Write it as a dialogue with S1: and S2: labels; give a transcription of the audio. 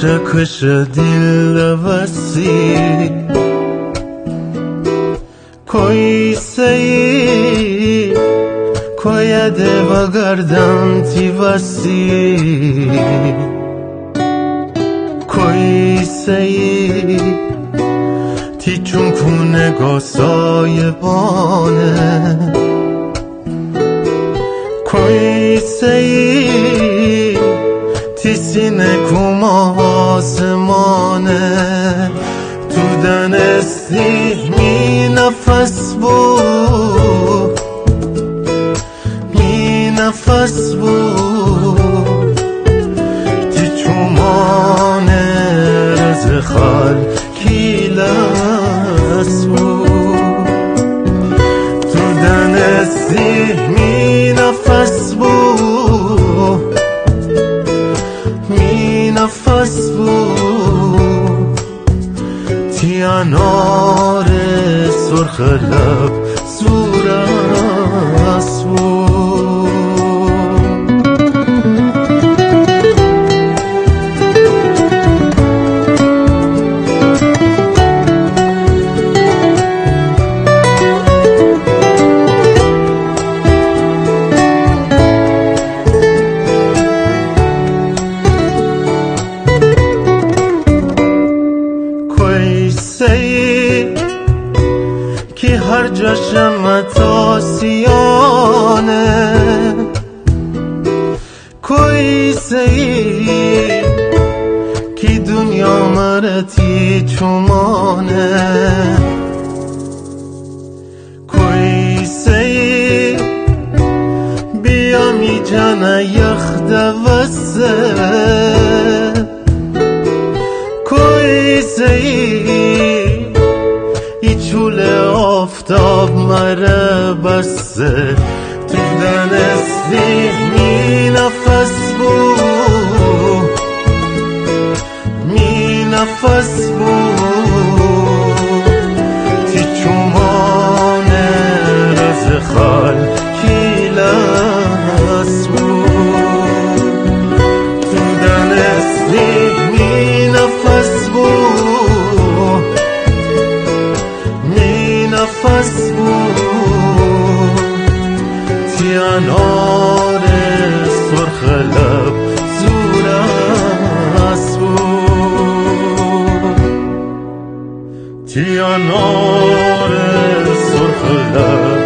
S1: کش دل وسی کوی سی کوی دو گردن تی وسی کوی سی تی چون کونه گاسای بانه کوی سی تی سینه کم آسمانه تو دنستی می نفس بود می نفس بود تی چومانه رز خال کیلس بود تو دنستی می نفس بود می نفس بود تی انار سرخ لب زورست بود کی هر جشم تاسیانه کوی سی کی دنیا مرتی چمانه کوی سی بیا می جنه یخ دوسته کوی سی چول آفتاب مره بسته تو دنستی می نفس بود می نفس بود تی چومانه رز خال کیلس بود تو دنستی می نفس بود نفس بود تی انار سرخ لب زورست بود تی انار سرخ لب